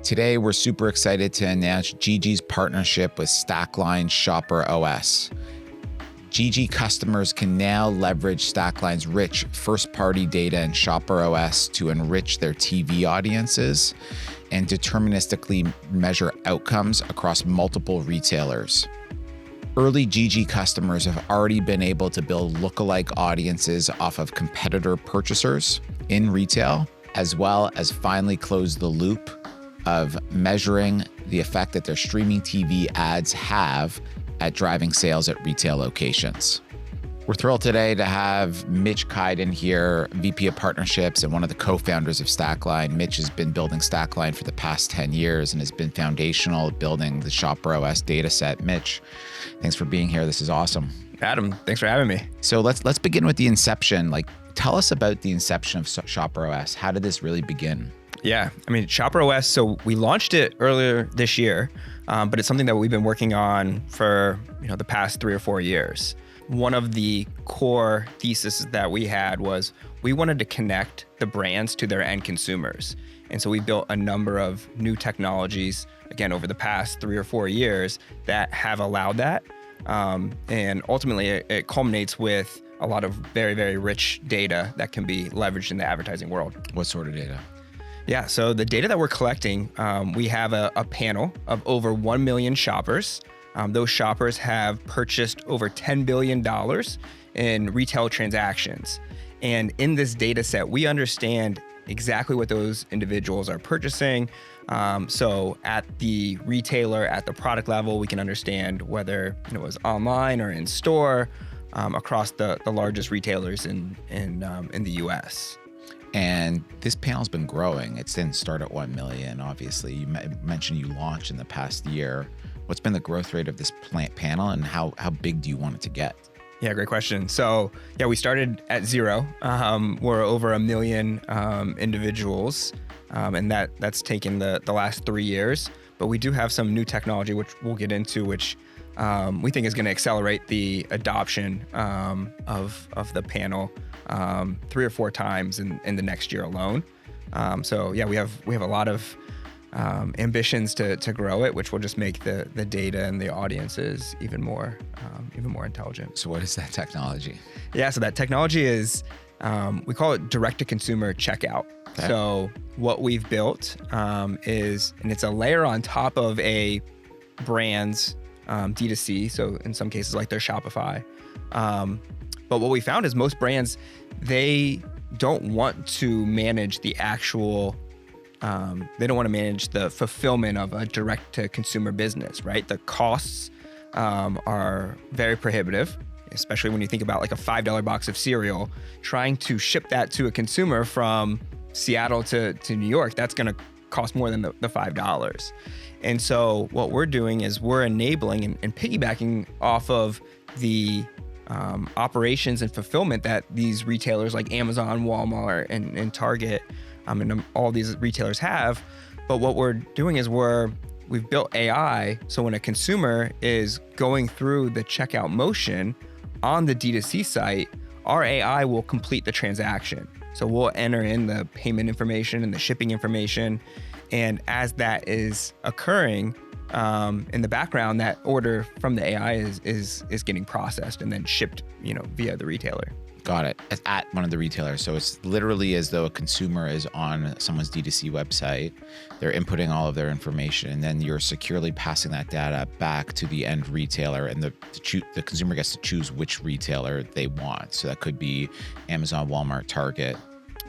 Today, we're super excited to announce Gigi's partnership with Stackline Shopper OS. Gigi customers can now leverage Stackline's rich first-party data in Shopper OS to enrich their TV audiences and deterministically measure outcomes across multiple retailers. Early Gigi customers have already been able to build lookalike audiences off of competitor purchasers in retail, as well as finally close the loop of measuring the effect that their streaming TV ads have at driving sales at retail locations. We're thrilled today to have Mitch Kaiden here, VP of Partnerships and one of the co-founders of Stackline. Mitch has been building Stackline for the past 10 years and has been foundational at building the Shopper OS dataset. Mitch, thanks for being here. This is awesome. Adam, thanks for having me. So let's begin with the inception. Tell us about the inception of Shopper OS. How did this really begin? Yeah, Shopper OS, so we launched it earlier this year, but it's something that we've been working on for the past 3 or 4 years. One of the core theses that we had was we wanted to connect the brands to their end consumers. And so we built a number of new technologies, again, over the past 3 or 4 years that have allowed that. And ultimately, it culminates with a lot of very, very rich data that can be leveraged in the advertising world. What sort of data? Yeah, so the data that we're collecting, we have a panel of over 1 million shoppers. Those shoppers have purchased over $10 billion in retail transactions. And in this data set, we understand exactly what those individuals are purchasing. So at the retailer, at the product level, we can understand whether it was online or in store across the largest retailers in the US. And this panel's been growing. It didn't start at 1 million, obviously. You mentioned you launched in the past year. What's been the growth rate of this panel and how big do you want it to get? Yeah, great question. So yeah, we started at 0. We're over 1 million individuals, and that's taken the last 3 years. But we do have some new technology, which we'll get into, which we think is going to accelerate the adoption of the panel 3 or 4 times in the next year alone. So yeah, we have a lot of ambitions to grow it, which will just make the data and the audiences even more intelligent. So what is that technology? Yeah, so that technology is we call it direct-to-consumer checkout. Okay. So what we've built is, and it's a layer on top of a brand's D2C. So in some cases, like their Shopify. But what we found is most brands, they don't want to manage the actual, they don't want to manage the fulfillment of a direct-to-consumer business, right? The costs are very prohibitive, especially when you think about like a $5 box of cereal. Trying to ship that to a consumer from Seattle to New York, that's going to cost more than the $5. And so what we're doing is we're enabling and piggybacking off of the operations and fulfillment that these retailers like Amazon, Walmart, and Target, and all these retailers have. But what we're doing is we've built AI, so when a consumer is going through the checkout motion on the D2C site, our AI will complete the transaction. So we'll enter in the payment information and the shipping information, and as that is occurring, in the background, that order from the AI is getting processed and then shipped, via the retailer. Got it. At one of the retailers. So it's literally as though a consumer is on someone's D2C website. They're inputting all of their information, and then you're securely passing that data back to the end retailer, and the consumer gets to choose which retailer they want. So that could be Amazon, Walmart, Target.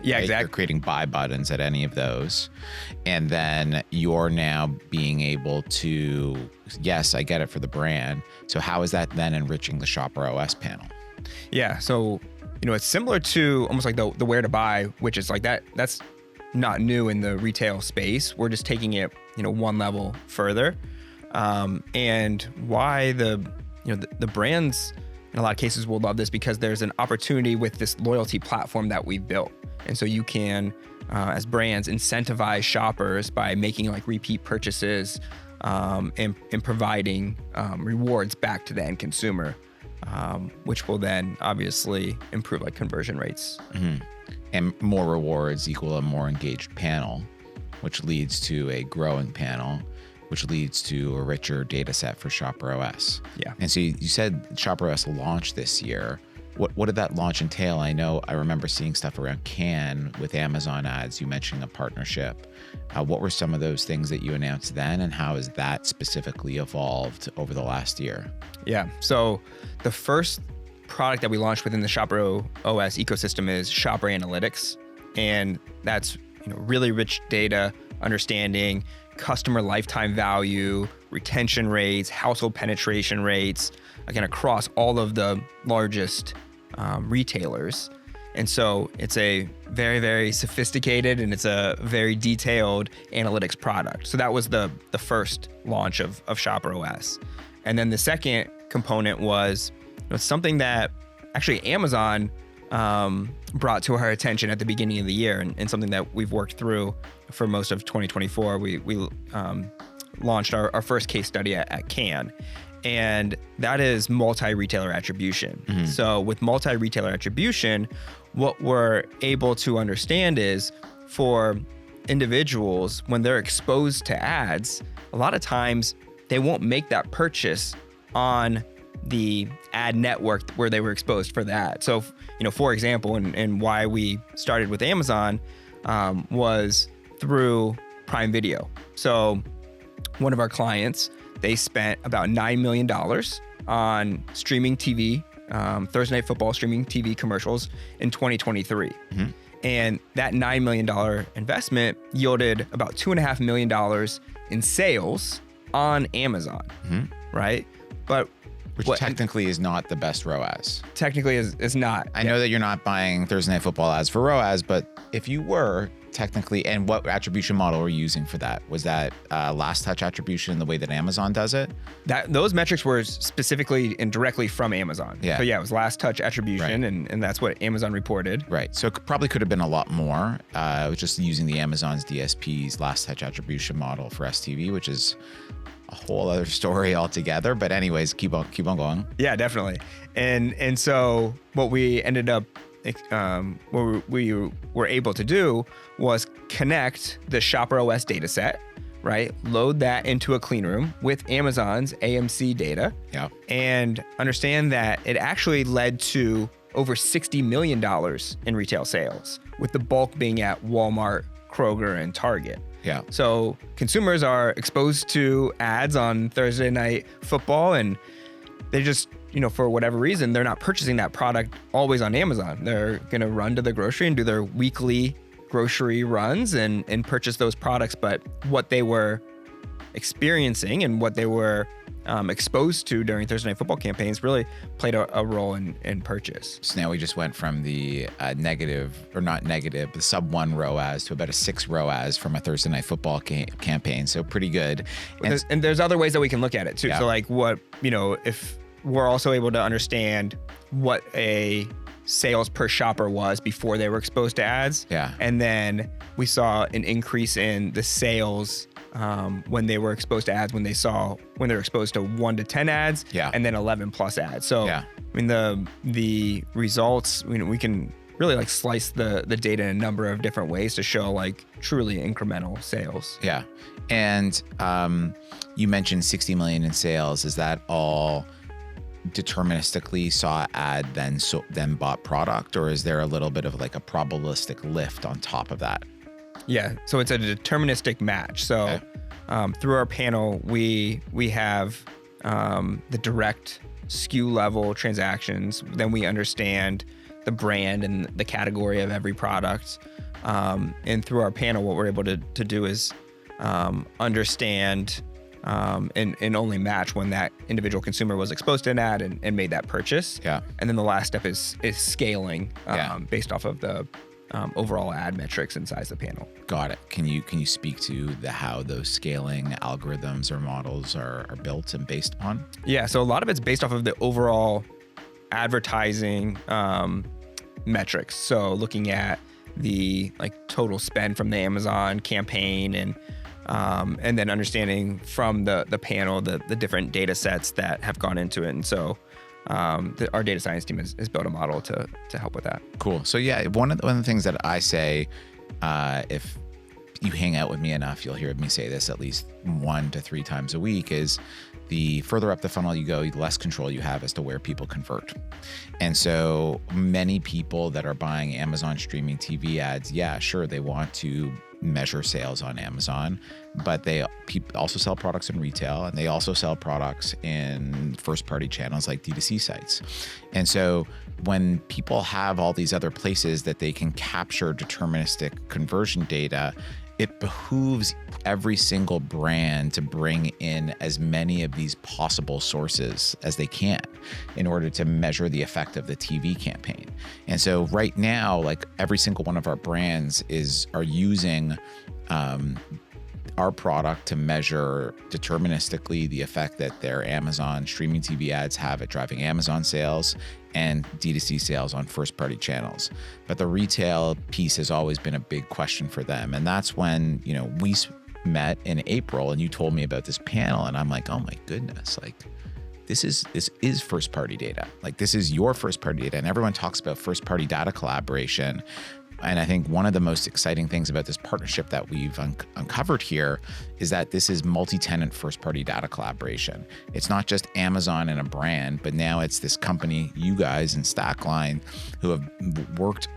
Yeah, right? exactly. You're creating buy buttons at any of those. And then you're now being able to, yes, I get it for the brand. So how is that then enriching the Shopper OS panel? Yeah, so, it's similar to almost like the where to buy, which is like that's not new in the retail space. We're just taking it, one level further. And why the brands in a lot of cases will love this, because there's an opportunity with this loyalty platform that we've built. And so you can, as brands, incentivize shoppers by making like repeat purchases and providing rewards back to the end consumer, which will then obviously improve like conversion rates. Mm-hmm. And more rewards equal a more engaged panel. which leads to a growing panel, which leads to a richer data set for Shopper OS. Yeah. And so you said Shopper OS launched this year. What did that launch entail? I remember seeing stuff around Cannes with Amazon ads. You mentioned a partnership. What were some of those things that you announced then, and how has that specifically evolved over the last year? Yeah. So the first product that we launched within the Shopper OS ecosystem is Shopper Analytics, and that's really rich data, understanding customer lifetime value, retention rates, household penetration rates, again across all of the largest retailers. And so it's a very, very sophisticated and it's a very detailed analytics product. So that was the first launch of Shopper OS. And then the second component was something that actually Amazon brought to our attention at the beginning of the year, and something that we've worked through for most of 2024. We launched our first case study at Cannes, and that is multi-retailer attribution. Mm-hmm. So with multi-retailer attribution, what we're able to understand is for individuals, when they're exposed to ads, a lot of times they won't make that purchase on the ad network where they were exposed for the ad. So, for example, and why we started with Amazon was through Prime Video. So one of our clients, they spent about $9 million on streaming TV, Thursday Night Football streaming TV commercials in 2023. Mm-hmm. And that $9 million investment yielded about $2.5 million in sales on Amazon, right? But which technically is not the best ROAS. Technically is not. I know that you're not buying Thursday Night Football ads for ROAS, but if you were technically, and what attribution model were you using for that? Was that last touch attribution the way that Amazon does it? Those metrics were specifically and directly from Amazon. Yeah. So yeah, it was last touch attribution, right. and that's what Amazon reported. Right. So it probably could have been a lot more. It was just using the Amazon's DSP's last touch attribution model for STV, which is a whole other story altogether. But anyways, keep on going. Yeah, definitely. And so what we ended up what we were able to do was connect the Shopper OS data set, right? Load that into a clean room with Amazon's AMC data. Yeah. And understand that it actually led to over $60 million in retail sales, with the bulk being at Walmart, Kroger, and Target. Yeah. So consumers are exposed to ads on Thursday Night Football, and they just, for whatever reason, they're not purchasing that product always on Amazon. They're going to run to the grocery and do their weekly grocery runs and purchase those products. But what they were experiencing and what they were exposed to during Thursday Night Football campaigns really played a role in purchase. So now we just went from the the sub 1 ROAS to about a 6 ROAS from a Thursday Night Football campaign. So pretty good. And there's other ways that we can look at it too. Yeah. So like if we're also able to understand what a sales per shopper was before they were exposed to ads. Yeah. And then we saw an increase in the sales when they were exposed to ads, when they were exposed to 1 to 10 ads, yeah, and then 11 plus ads. So yeah. I mean the results, we can really like slice the data in a number of different ways to show like truly incremental sales. Yeah. And you mentioned 60 million in sales. Is that all deterministically saw ad then bought product, or is there a little bit of like a probabilistic lift on top of that? Yeah, so it's a deterministic match. So okay. Through our panel, we have the direct SKU level transactions. Then we understand the brand and the category of every product. And through our panel, what we're able to do is understand and only match when that individual consumer was exposed to an ad and made that purchase. Yeah. And then the last step is scaling Yeah. based off of the overall ad metrics inside the panel. Got it. Can you speak to how those scaling algorithms or models are built and based upon? Yeah, so a lot of it's based off of the overall advertising metrics. So looking at the like total spend from the Amazon campaign and then understanding from the panel the different data sets that have gone into it. And so our data science team has built a model to help with that. Cool. So yeah, one of the things that I say, if you hang out with me enough, you'll hear me say this at least 1 to 3 times a week, is the further up the funnel you go, the less control you have as to where people convert. And so many people that are buying Amazon streaming TV ads, yeah, sure, they want to measure sales on Amazon, but they also sell products in retail, and they also sell products in first-party channels like D2C sites. And so when people have all these other places that they can capture deterministic conversion data, it behooves every single brand to bring in as many of these possible sources as they can in order to measure the effect of the TV campaign. And so right now, like every single one of our brands are using our product to measure deterministically the effect that their Amazon streaming TV ads have at driving Amazon sales and D2C sales on first-party channels. But the retail piece has always been a big question for them. And that's when, we met in April and you told me about this panel, and I'm like, oh my goodness, like this is first-party data. Like this is your first-party data. And everyone talks about first-party data collaboration. And I think one of the most exciting things about this partnership that we've uncovered here is that this is multi-tenant first-party data collaboration. It's not just Amazon and a brand, but now it's this company, you guys in Stackline, who have worked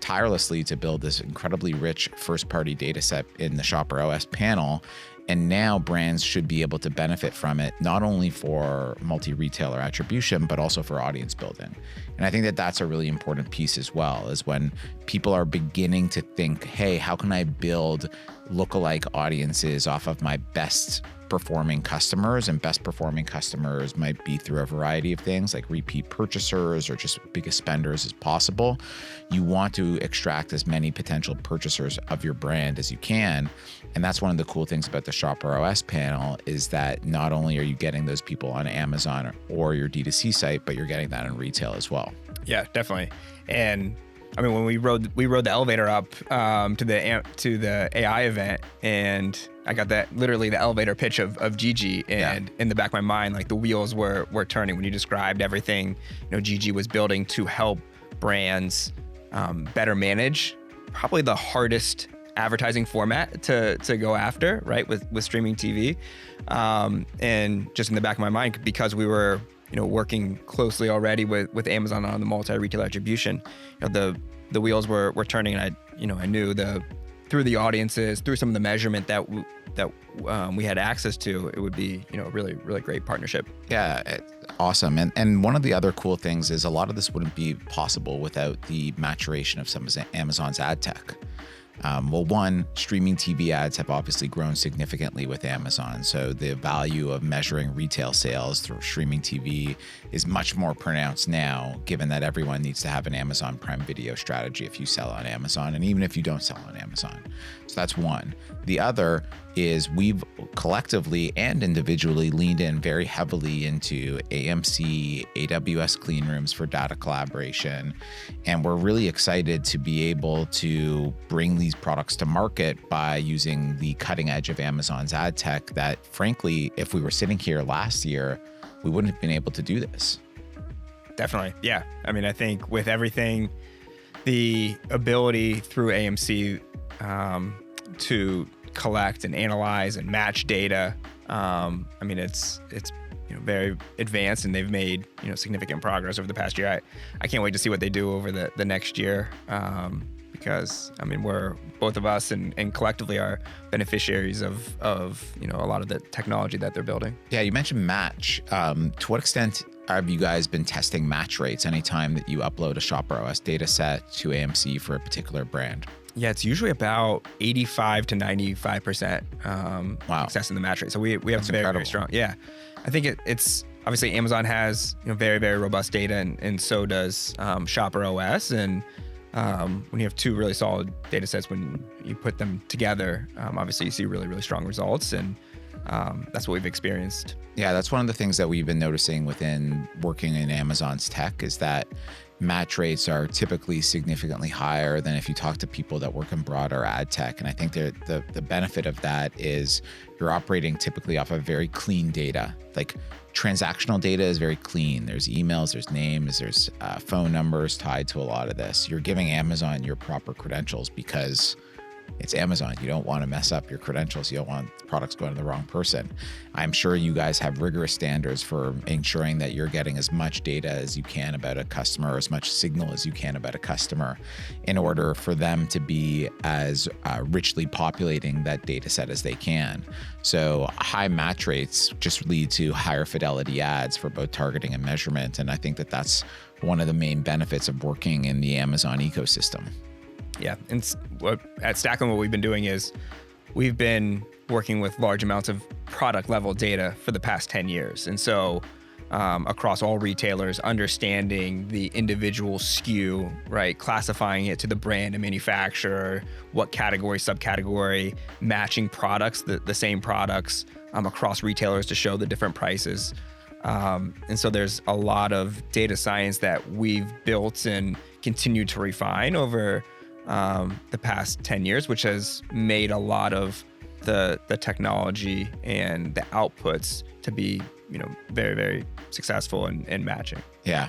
tirelessly to build this incredibly rich first-party data set in the Shopper OS panel. And now brands should be able to benefit from it, not only for multi-retailer attribution, but also for audience building. And I think that that's a really important piece as well, is when people are beginning to think, hey, how can I build lookalike audiences off of my best performing customers? And best performing customers might be through a variety of things like repeat purchasers or just biggest spenders as possible. You want to extract as many potential purchasers of your brand as you can. And that's one of the cool things about the Shopper OS panel, is that not only are you getting those people on Amazon or your D2C site, but you're getting that in retail as well. Yeah, definitely. And I mean, when we rode the elevator up to the AI event, and I got that literally the elevator pitch of Gigi, and in the back of my mind, like the wheels were turning when you described everything Gigi was building to help brands better manage probably the hardest advertising format to go after, right, with streaming TV. And just in the back of my mind, because we were working closely already with Amazon on the multi-retail attribution, the wheels were turning, and I knew through the audiences, through some of the measurement that we had access to, it would be a really, really great partnership. Yeah, awesome. And one of the other cool things is a lot of this wouldn't be possible without the maturation of some of Amazon's ad tech. Well, one, streaming TV ads have obviously grown significantly with Amazon. So the value of measuring retail sales through streaming TV is much more pronounced now, given that everyone needs to have an Amazon Prime Video strategy if you sell on Amazon, and even if you don't sell on Amazon. So that's one. The other is we've collectively and individually leaned in very heavily into AMC, AWS clean rooms for data collaboration. And we're really excited to be able to bring these products to market by using the cutting edge of Amazon's ad tech that, frankly, if we were sitting here last year, we wouldn't have been able to do this. Definitely. Yeah. I mean, I think with everything, the ability through AMC to collect and analyze and match data, I mean, it's very advanced, and they've made significant progress over the past year. I can't wait to see what they do over the next year, because I mean, we're both of us and collectively are beneficiaries of a lot of the technology that they're building. Yeah, you mentioned match. To what extent have you guys been testing match rates anytime that you upload a Shopper OS data set to AMC for a particular brand? Yeah, it's usually about 85 to 95% success in the match rate. So we have That's very, incredible. very strong. Yeah, I think it's obviously Amazon has very, very robust data, and so does Shopper OS. And when you have two really solid data sets, when you put them together, obviously you see really, really strong results. And that's what we've experienced. Yeah, that's one of the things that we've been noticing within working in Amazon's tech, is that match rates are typically significantly higher than if you talk to people that work in broader ad tech. And I think the benefit of that is you're operating typically off of very clean data. Like transactional data is very clean. There's emails, there's names, there's phone numbers tied to a lot of this. You're giving Amazon your proper credentials because It's Amazon. You don't want to mess up your credentials. You don't want products going to the wrong person. I'm sure you guys have rigorous standards for ensuring that you're getting as much data as you can about a customer, or as much signal as you can about a customer, in order for them to be as richly populating that data set as they can. So high match rates just lead to higher fidelity ads for both targeting and measurement. And I think that that's one of the main benefits of working in the Amazon ecosystem. Yeah, and at Stackline, what we've been doing is we've been working with large amounts of product level data for the past 10 years. And so across all retailers, understanding the individual SKU, right? Classifying it to the brand and manufacturer, what category, subcategory, matching products, the same products across retailers to show the different prices. And so there's a lot of data science that we've built and continue to refine over the past 10 years, which has made a lot of the technology and the outputs to be, very, very successful in matching. Yeah.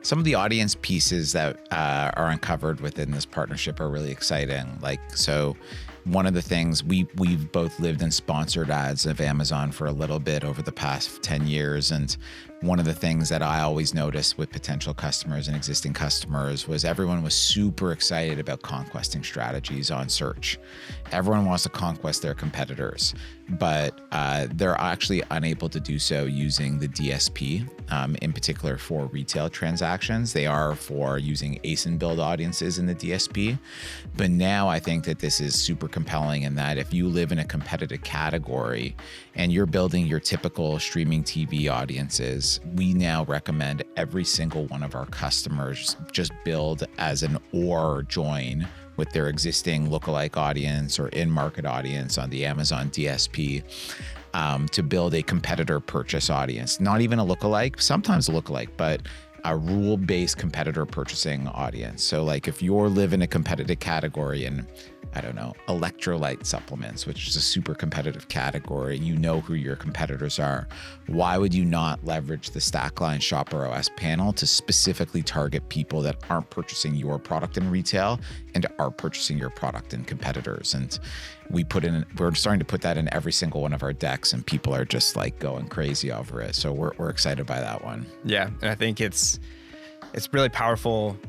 Some of the audience pieces that are uncovered within this partnership are really exciting. So one of the things we've both lived in sponsored ads of Amazon for a little bit over the past 10 years. And one of the things that I always noticed with potential customers and existing customers was everyone was super excited about conquesting strategies on search. Everyone wants to conquest their competitors, but they're actually unable to do so using the DSP, in particular for retail transactions. They are for using ASIN build audiences in the DSP. But now I think that this is super compelling in that if you live in a competitive category and you're building your typical streaming TV audiences, we now recommend every single one of our customers just build as an or join with their existing lookalike audience or in-market audience on the Amazon DSP to build a competitor purchase audience. Not even a lookalike, sometimes a lookalike, but a rule-based competitor purchasing audience. So if you're living a competitive category and I don't know, electrolyte supplements, which is a super competitive category, you know who your competitors are. Why would you not leverage the Stackline Shopper OS panel to specifically target people that aren't purchasing your product in retail and are purchasing your product in competitors? And we're starting to put that in every single one of our decks, and people are just going crazy over it. So we're excited by that one. Yeah, and I think it's really powerful.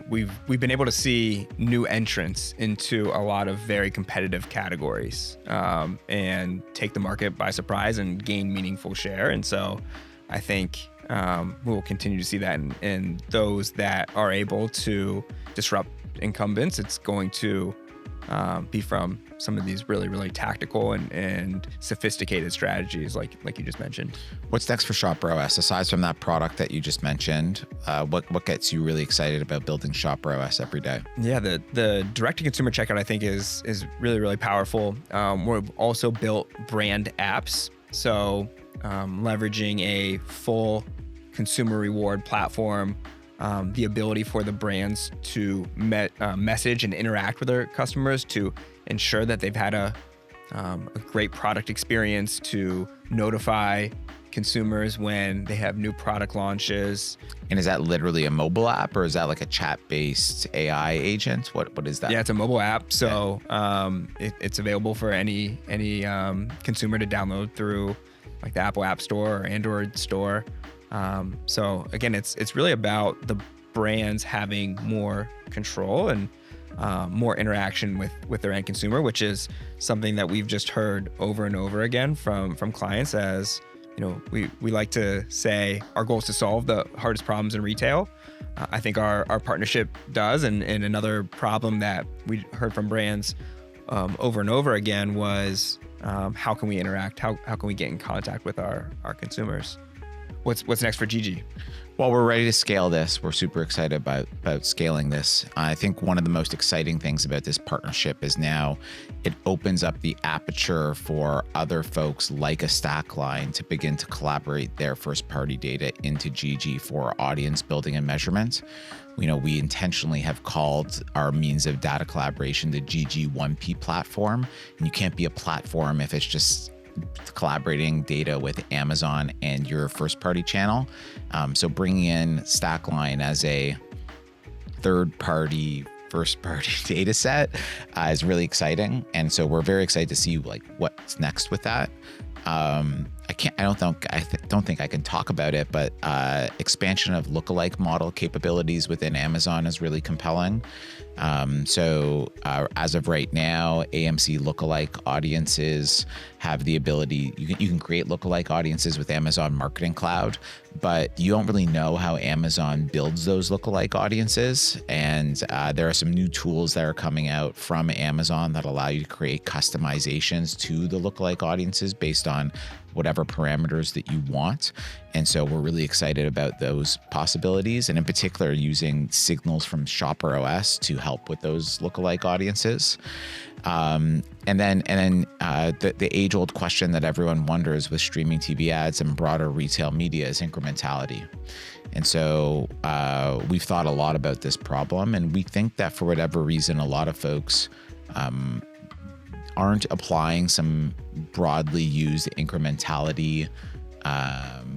We've been able to see new entrants into a lot of very competitive categories and take the market by surprise and gain meaningful share. And so I think we'll continue to see that in those that are able to disrupt incumbents. It's going to be from some of these really, really tactical and sophisticated strategies like you just mentioned. What's next for Shopper OS? Aside from that product that you just mentioned, what gets you really excited about building Shopper OS every day? Yeah, the direct-to-consumer checkout, I think, is really, really powerful. We've also built brand apps. So leveraging a full consumer reward platform, the ability for the brands to message and interact with their customers to ensure that they've had a great product experience, to notify consumers when they have new product launches. And is that literally a mobile app, or is that a chat-based AI agent? What is that? Yeah, it's a mobile app. So it's available for any consumer to download through the Apple App Store or Android Store. So again, it's really about the brands having more control and more interaction with their end consumer, which is something that we've just heard over and over again from clients. As we like to say, our goal is to solve the hardest problems in retail. I think our partnership does, and another problem that we heard from brands over and over again was how can we interact? How can we get in contact with our consumers? What's next for Gigi? Well, we're ready to scale this. We're super excited about scaling this. I think one of the most exciting things about this partnership is now it opens up the aperture for other folks like a Stackline to begin to collaborate their first-party data into Gigi for audience building and measurement. We intentionally have called our means of data collaboration the Gigi 1P platform. And you can't be a platform if it's just collaborating data with Amazon and your first-party channel. So bringing in Stackline as a third-party first party data set is really exciting. And so we're very excited to see like what's next with that. I don't think I can talk about it, but expansion of lookalike model capabilities within Amazon is really compelling. So as of right now, AMC lookalike audiences have the ability, you can create lookalike audiences with Amazon Marketing Cloud, but you don't really know how Amazon builds those lookalike audiences. And there are some new tools that are coming out from Amazon that allow you to create customizations to the lookalike audiences based on whatever parameters that you want. And so we're really excited about those possibilities, and in particular using signals from Shopper OS to help with those lookalike audiences. And then the age-old question that everyone wonders with streaming TV ads and broader retail media is incrementality. And so we've thought a lot about this problem, and we think that for whatever reason, a lot of folks aren't applying some broadly used incrementality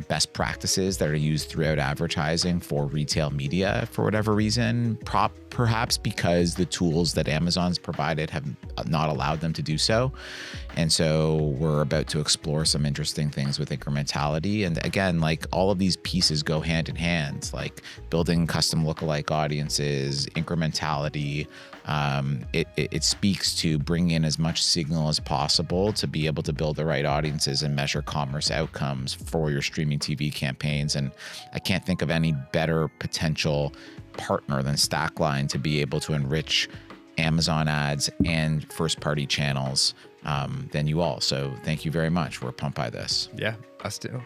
best practices that are used throughout advertising for retail media for whatever reason, perhaps because the tools that Amazon's provided have not allowed them to do so. And so we're about to explore some interesting things with incrementality. And again, like all of these pieces go hand in hand, like building custom lookalike audiences, incrementality. It speaks to bring in as much signal as possible to be able to build the right audiences and measure commerce outcomes for your streaming TV campaigns. And I can't think of any better potential partner than Stackline to be able to enrich Amazon ads and first-party channels than you all. So thank you very much. We're pumped by this. Yeah, us too.